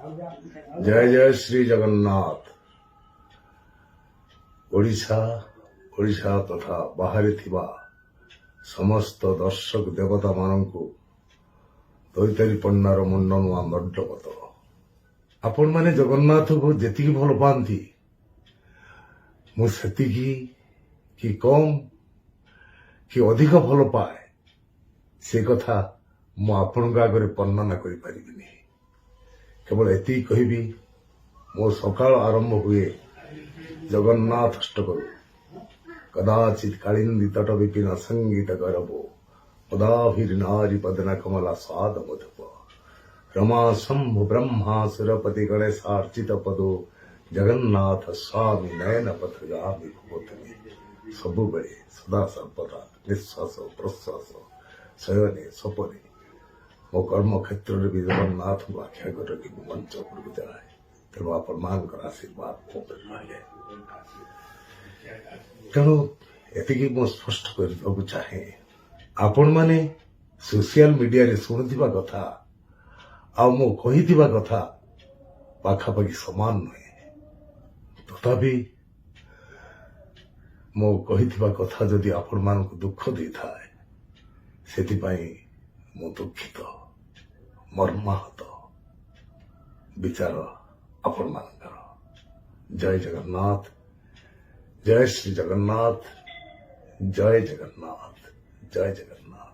जय जय श्री जगन्नाथ। ओडिशा ओडिशा तथा बाहर थिबा समस्त दर्शक देवता मानंकु दैतारी पन्नार मुंडन दंडवत। आपण माने जगन्नाथ को जेतिकी भल पाती मु सेतिकी कि कम कि अधिक भल पाए से कथा मु आपण आगे वर्णना करि परिबिनी। केवल एति कहबी मो सकाळ आरंभ हुए जगन्नाथ अष्टकरू कदाचित कालिंदी तट विपिन संगीत गरबो पदाभिर नारी पदन कमला स्वाद मधुप रमा शंभु ब्रह्मा सुरपति गणेशार्चित पदो जगन्नाथ स्वामी नयन पथगामी भूतमी सबु बेले सदा सर्वदा निश्वास प्रश्वास शयने सपने मो कर्म क्षेत्र में भी जगन्नाथ को आख्या कर मंच उपरକୁ ଯାଏ। ତେଣୁ ଆପଣମାନଙ୍କର ଆଶୀର୍ବାଦ ମୋ ଉପରେ ରହେ। ତେଣୁ ଏତିକି ମୁଁ ସ୍ପଷ୍ଟ କରିବାକୁ ଚାହେଁ, ଆପଣମାନେ ସୋସିଆଲ ମିଡିଆରେ ଶୁଣୁଥିବା କଥା ଆଉ ମୁଁ କହିଥିବା କଥା ପାଖାପାଖି ସମାନ ନୁହେଁ। ତଥାପି ମୁଁ କହିଥିବା କଥା ଯଦି ଆପଣମାନଙ୍କୁ ଦୁଃଖ ଦେଇଥାଏ ସେଥିପାଇଁ ମୁଁ ଦୁଃଖିତ ମର୍ମାହତ। ବିଚାର ଆପଣମାନଙ୍କର। ଜୟ ଜଗନ୍ନାଥ, ଜୟ ଶ୍ରୀ ଜଗନ୍ନାଥ, ଜୟ ଜଗନ୍ନାଥ, ଜୟ ଜଗନ୍ନାଥ।